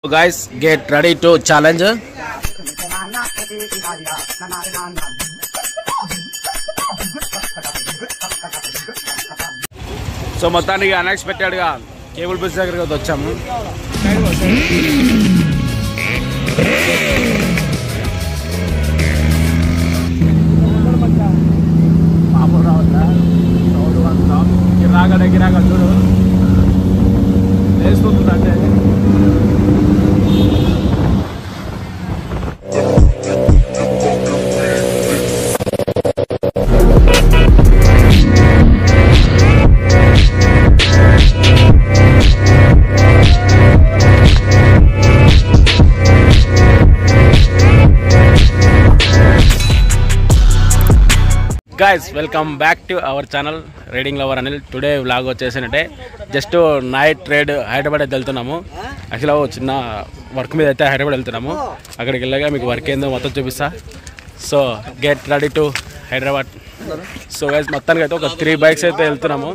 guys, get ready to challenge. So మొత్తానికి unexpected గా cable bridge దగ్గరికి వచ్చాము. మామూలు రావద్దా గిరాగా చూడు వేసుకుంటుందంటే guys, welcome back to our channel riding lover Anil. Today vlog వచ్చేసిందంటే జస్ట్ నైట్ రైడ్ హైదరాబాద్ అయితే వెళ్తున్నాము. యాక్చువల్గా చిన్న వర్క్ మీద అయితే హైదరాబాద్ వెళ్తున్నాము. అక్కడికి వెళ్ళగా మీకు వర్క్ ఏందో మొత్తం చూపిస్తా. So get ready to Hyderabad. So guys మొత్తానికి అయితే ఒక 3 బైక్స్ అయితే వెళ్తున్నాము.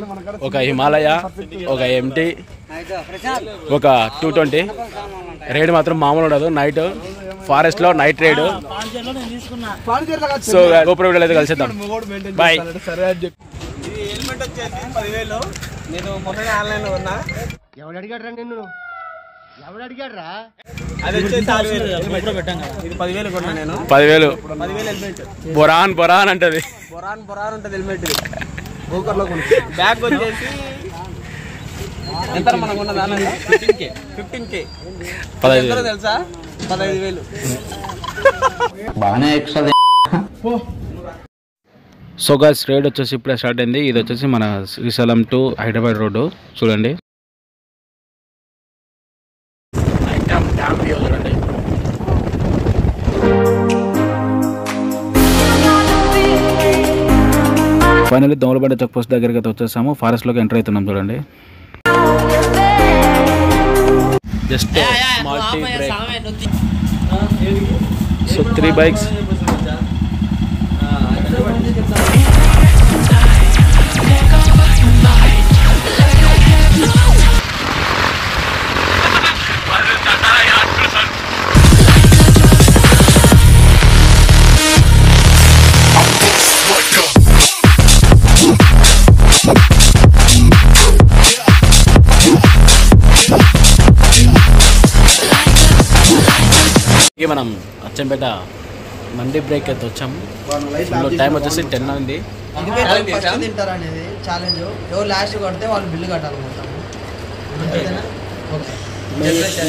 ఒక హిమాలయ, ఒక ఎంటీ, ఒక 220. రైడ్ మాత్రం మామూలు ఉండదు. నైట్ ఫారెస్ట్ లో నైట్ రైడ్. సో గోపురం వీడియోలో అయితే కలిసేద్దాం. బాయ్. హెల్మెట్ వచ్చేసి 10,000. నేను మొన్న ఆన్లైన్ లో ఉన్నా. ఎవడు అడిగాడ్రా నిన్ను? ఎవడు అడిగాడ్రా? అది వచ్చేసి 6,000 పెట్టాం కదా. ఇది 10,000 కొన్నా నేను. 10,000 హెల్మెట్. బొరాన్ అంటది. బొరాన్ ఉంటది హెల్మెట్. గోకర్ లో కొన్నా. బ్యాగ్ వచ్చేసి ఎంత మనకు ఉన్నది? 15K. 15K తెలుసా? 15,000. బాగానే ఎక్స్ట్రా. సో గైస్ రైడ్ వచ్చేసి ఇప్పుడే స్టార్ట్ అయింది. ఇది వచ్చేసి మన శ్రీశైలం టు హైదరాబాద్ రోడ్డు చూడండి. ఫైనల్లీ దోమలబండ చెక్ పోస్ట్ దగ్గరికి అయితే వచ్చేసాము. ఫారెస్ట్ లోకి ఎంటర్ అవుతున్నాం చూడండి. Just small tea break. So 3 bikes. మనం అచ్చంపేట మండీ బ్రేక్ అయితే వచ్చాము. టైం వచ్చేసి 10 అయింది. తింటారు అనేది ఛాలెంజ్. ఎవరు లాస్ట్ కొడితే వాళ్ళు బిల్లు కట్టాలన్నమాట.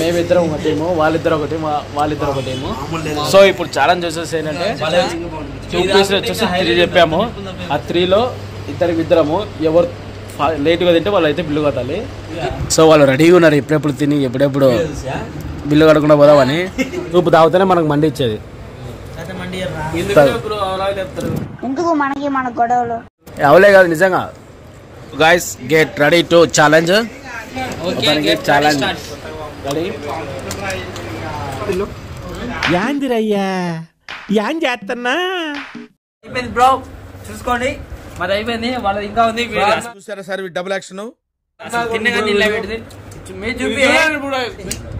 మేమిద్దరం ఒక టీము, వాళ్ళిద్దరు ఒక టీము, వాళ్ళిద్దరు ఒక టీము. సో ఇప్పుడు ఛాలెంజ్ వచ్చేసి ఏంటంటే 2 పీసులు వచ్చేసి 3 చెప్పాము. ఆ 3లో ఇద్దరము ఎవరు లేట్గా తింటే వాళ్ళు అయితే బిల్లు కట్టాలి. సో వాళ్ళు రెడీగా ఉన్నారు ఎప్పుడెప్పుడు తిని ఎప్పుడెప్పుడు బిల్లు కట్టకుండా పోదామని. రూపు తాగితేనే మనకు మండి ఇచ్చేది. ఎందుకు మనకి మన గొడవలు అవలే కాదు నిజంగా. Guys get ready to challenge. Challenge ready. యాందిరయ్యా యాన్ చేస్తున్నా. అయిపోయింది బ్రో, చూసుకోండి. మరి అయిపోయింది, వాళ్ళది ఇంకా ఉంది. చూసారా సార్ డబుల్ యాక్షన్.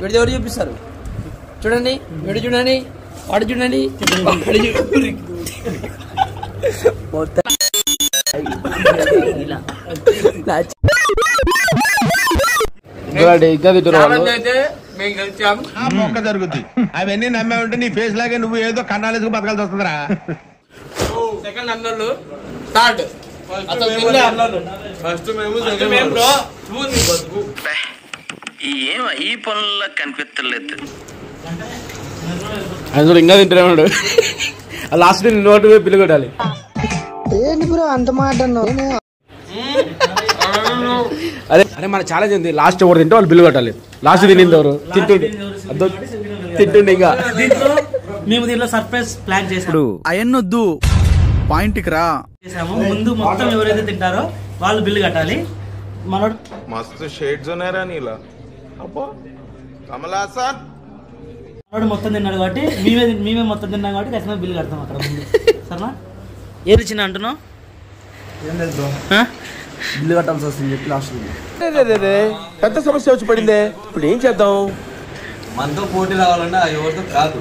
ఎవరు చూపిస్తారు? చూడండి, వీడు చూడండి, వాడు చూడండి. మొక్క జరుగుద్ది. అవన్నీ నమ్మే ఉంటే నీ ఫేస్ లాగే నువ్వు ఏదో కన్నాలేసుకు బతకాల్సి వస్తుందిరా. సెకండ్ అన్నోళ్ళు, థర్డ్ ఈ పనుల్లో కనిపించలేదు. ఆయన ఇంకా తింటున్నాడు. లాస్ట్ నోటు బిల్లు కొట్టాలి. ఏంటి బ్రో అంత మాట అన్నావు? అరే మన ఛాలెంజ్ ఉంది. లాస్ట్ ఎవరు తింటే వాళ్ళు బిల్లు కట్టాలి. లాస్ట్ తినింది ఎవరు తింటుండే. ఇంకా మేము దీంట్లో సర్ప్రైజ్ ప్లాన్ చేసాము. అయన్నొద్దు, పాయింట్కి రా. ముందు మొత్తం ఎవరైతే తింటారో వాళ్ళు బిల్లు కట్టాలి. మనోడు మస్తు షేడ్స్ ఉన్నారా నీలా. అబ్బో కమలాసన్ మనోడు మొత్తం తిన్నాడు కాబట్టి మేమే మొత్తం తిన్నాం కాబట్టి ఖచ్చితంగా బిల్లు కడతాం అక్కడ ముందు. సరేనా? ఏది చిన్న అంటున్నావు? బిల్లు కట్టాల్సి వస్తుంది చెప్పి లాస్ట్ పెద్ద సమస్య వచ్చి పడిందే. ఇప్పుడు ఏం చేద్దాం? మనతో పోటీ రావాలన్నా ఎవరితో కాదు.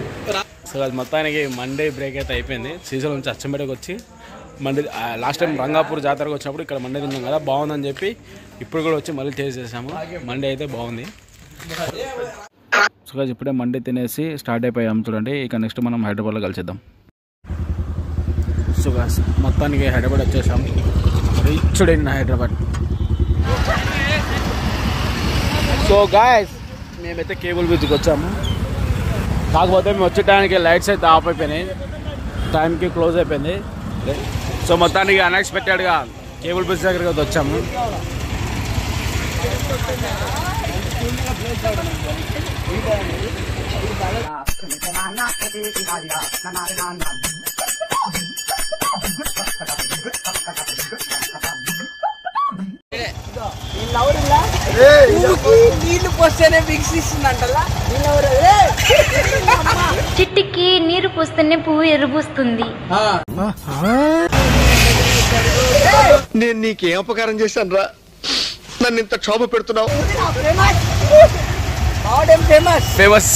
సో అది మొత్తానికి మండే బ్రేక్ అయితే అయిపోయింది. శ్రీశైలం నుంచి అచ్చంపేటకి వచ్చి మండే లాస్ట్ టైం రంగాపూర్ జాతరకు వచ్చినప్పుడు ఇక్కడ మండే తిన్నాం కదా, బాగుందని చెప్పి ఇప్పుడు కూడా వచ్చి మళ్ళీ టేస్ట్ చేసాము. మండే అయితే బాగుంది. సో ఇప్పుడే మండే తినేసి స్టార్ట్ అయిపోయాము చూడండి. ఇక నెక్స్ట్ మనం హైదరాబాద్లో కలిసిద్దాం. సో మొత్తానికి హైదరాబాద్ వచ్చేసాం. Reached in Hyderabad. So guys మేమైతే కేబుల్ బ్రిడ్జ్కి వచ్చాము. కాకపోతే మేము వచ్చే టైంకి లైట్స్ అయితే ఆఫ్ అయిపోయినాయి, టైంకి క్లోజ్ అయిపోయింది. సో మొత్తానికి అన్ఎక్స్పెక్టెడ్గా కేబుల్ బ్రిడ్జ్ దగ్గరికి వచ్చాము. చిట్టికి నీరు పూస్తేనే పువ్వు ఎరుపుస్తుంది. నేను నీకేం అపకారం చేశాను రా, నన్ను ఇంత క్షోభ పెడుతున్నావు. ఫేమస్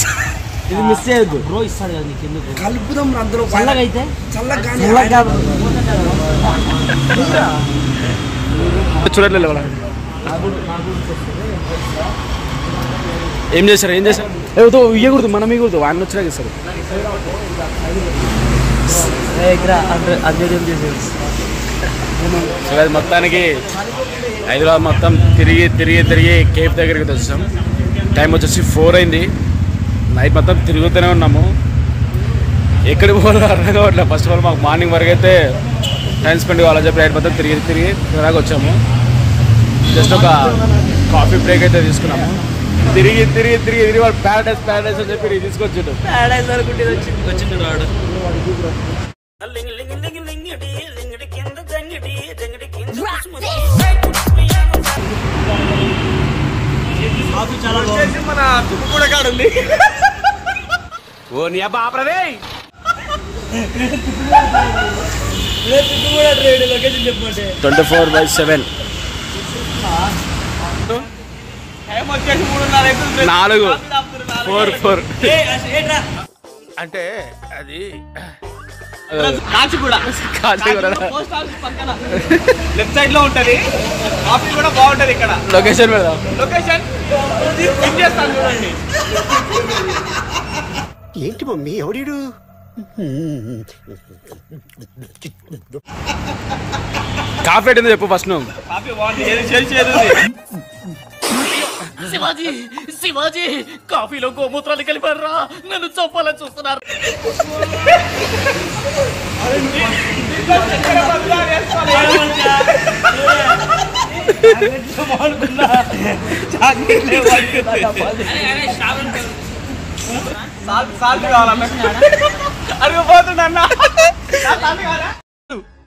ఇది మిస్ చేయొద్దు బ్రో, ఇస్తాడు కదా నీకు. ఎందుకు కలుపుదాం అందులో చల్లగా అయితే చల్లగా చూడట్లేదు. ఏం చేశారు ఏదో ఇయ్యకూడదు, మనం ఇవ్వకూడదు, ఆయన వచ్చినాక ఇస్తారు. సో అది మొత్తానికి హైదరాబాద్ మొత్తం తిరిగి కేఫ్ దగ్గరికి వచ్చాం. టైం వచ్చేసి 4 అయింది. నైట్ మొత్తం తిరుగుతూనే ఉన్నాము. ఎక్కడికి పోవాలో అర్థం కావట్లేదు. ఫస్ట్ ఆఫ్ ఆల్ మాకు మార్నింగ్ వరకు అయితే టైం స్పెండ్ కావాలని చెప్పి నైట్ మొత్తం తిరిగి ఇలాగ వచ్చాము. జస్ట్ ఒక కాఫీ బ్రేక్ అయితే తీసుకున్నాము. తిరిగి వాళ్ళు ప్యారడైజ్ అని చెప్పి తీసుకొచ్చిండు. ప్యారడైజ్ అనుకుంటే వచ్చిండు రాడు. మన తుప్పు కూడా కాడు ఉంది. ఓ నీ అబ్బా ఆపరదే. 24/7 టైం వచ్చేసి 3:30 4 అంటే అది కాచిగూడ కాచిగూడ పోస్ట్ ఆఫీస్ పక్కన లెఫ్ట్ సైడ్ లో ఉంటది. కాఫీ కూడా బాగుంటది ఇక్కడ. లొకేషన్ పెడదాం. లొకేషన్ పిన్ చేస్తాను చూడండి. ఏంటి మమ్మీ ఎవడీడు? కాఫీ ఏంటో చెప్పు ఫస్ట్ నువ్వు. కాఫీ బాగుంది, చేదు. శివాజీ కాఫీలో గోమూత్రాలు కలిపారా, నన్ను చంపాలని చూస్తున్నారు.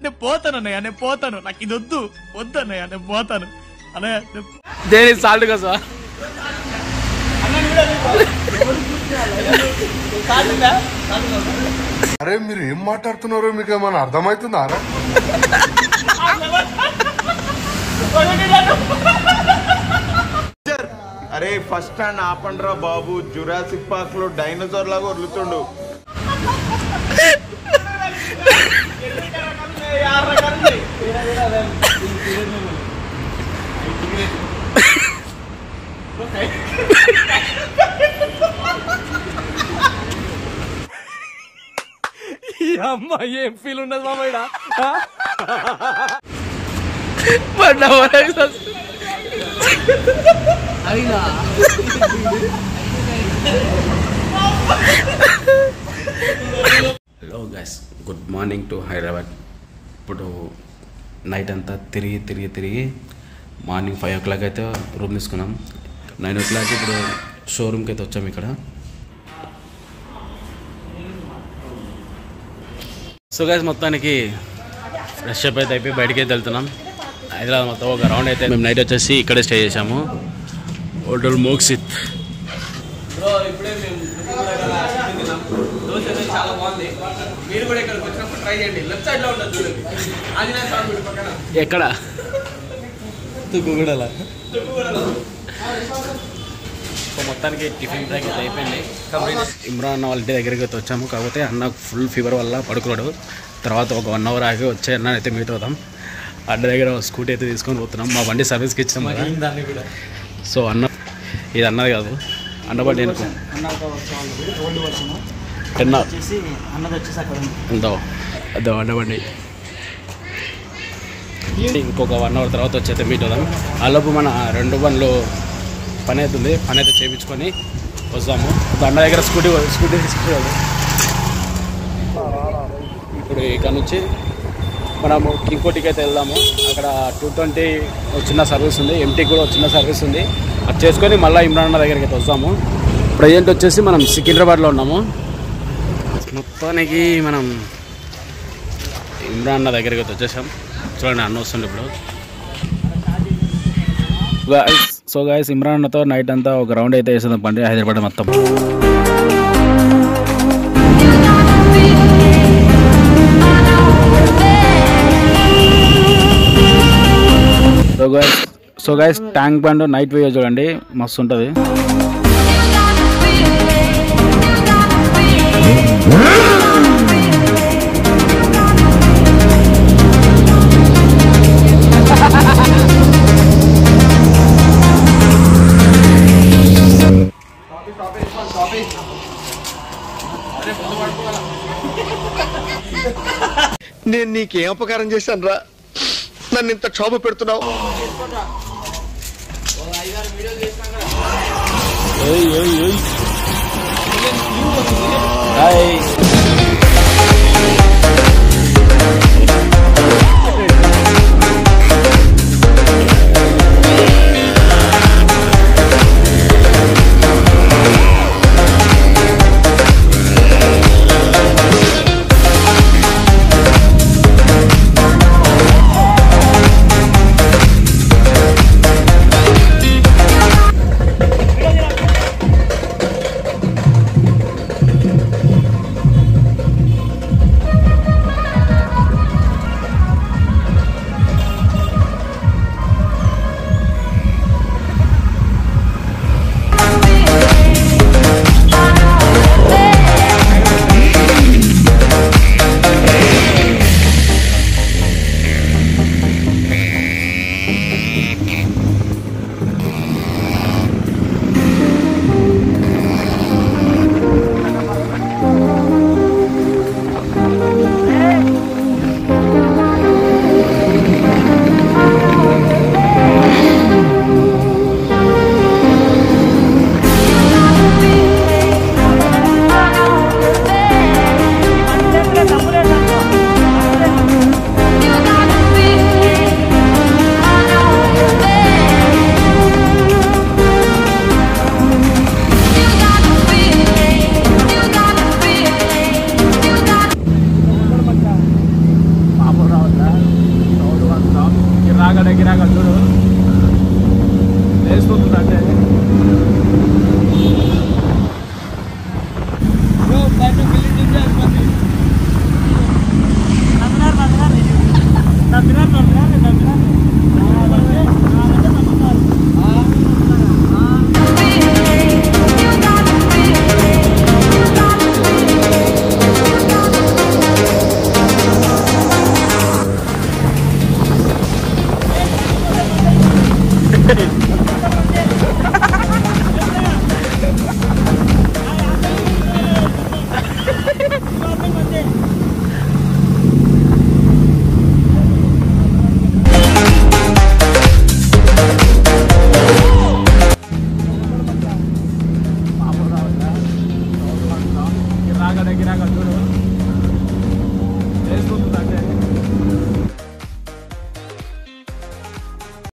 నేను పోతాను, నాకు ఇది వద్దన్నయ్య, నేను పోతాను అన్నయ్య. దేని సాల్ట్ కదా అరే మీరు ఏం మాట్లాడుతున్నారో మీకు ఏమైనా అర్థమవుతుందా? అరే ఫస్ట్ స్టాండ్ ఆపండ్రా బాబు, జురాసిక్ పార్క్ లో డైనోసార్ లాగా వదులుతుండు. అమ్మ ఏం ఫీల్ ఉన్నది మామయ్య. Hello guys, good morning to Hyderabad. ఇప్పుడు నైట్ అంతా తిరిగి మార్నింగ్ 5 o'clock అయితే రూమ్ తీసుకున్నాం. 9 o'clock ఇప్పుడు షోరూమ్కి అయితే వచ్చాము ఇక్కడ. సో గైస్ మొత్తానికి ఫ్రెష్ అప్ అయితే అయిపోయి బయటికి అయితే వెళ్తున్నాం. హైదరాబాద్ మొత్తం ఒక రౌండ్ అయితే మేము నైట్ వచ్చేసి ఇక్కడే స్టే చేసాము, హోటల్ మోక్సిత్. ఇప్పుడే మేము దోశ చాలా బాగుంది. మీరు కూడా ఇక్కడికి వచ్చినప్పుడు ట్రై చేయండి. లెఫ్ట్ సైడ్ లో ఉంటుంది చూడండి, ఆంజనేయ స్వామి గుడి పక్కన. ఎక్కడ? తుక్కుగూడలో. సో మొత్తానికి టిఫిన్ బ్రేక్ అయితే అయిపోయింది. ఇమ్రాన్ అన్న వాళ్ళ ఇంటి దగ్గరికి అయితే వచ్చాము. కాకపోతే అన్న ఫుల్ ఫీవర్ వల్ల పడుకున్నాడు. తర్వాత ఒక 1 అవర్ ఆగి వచ్చే అన్న అయితే మీట్ అవుతాం. అడ్డ దగ్గర స్కూటీ అయితే తీసుకొని పోతున్నాం. మా బండి సర్వీస్కి ఇచ్చాం కదా. సో అన్న ఇది అన్నది కాదు, అన్న బండి అనుకో. ఎంతో అదో అన్న బండి. ఇంకొక 1 అవర్ తర్వాత వచ్చైతే మీట్ అవుదాం. ఆలోపు మన 2 బండ్లు పని అవుతుంది. పని అయితే చేయించుకొని వస్తాము. అన్న దగ్గర స్కూటీ తీసుకురాదు. ఇప్పుడు ఇక్కడ నుంచి మనము ఇంకోటికి అయితే వెళ్దాము. అక్కడ 220 చిన్న సర్వీస్ ఉంది, ఎంటీకి కూడా చిన్న సర్వీస్ ఉంది. అది చేసుకొని మళ్ళీ ఇమ్రాన్ అన్న దగ్గరికి అయితే వస్తాము. ప్రజెంట్ వచ్చేసి మనం సికింద్రాబాద్లో ఉన్నాము. మొత్తానికి మనం ఇమ్రాన్ అన్న దగ్గరికి అయితే వచ్చేసాం. చూడండి అన్న వస్తుంది ఇప్పుడు. సో గాయస్ ఇమ్రాన్ అన్నతో నైట్ అంతా ఒక రౌండ్ అయితే వేసేదాం పండి హైదరాబాద్ మొత్తం. So guys tank bund night view చూడండి, మస్తు ఉంటుంది. నేను నీకేం అపకారం చేశాను రా, నన్ను ఇంత క్షోభ పెడుతున్నావు.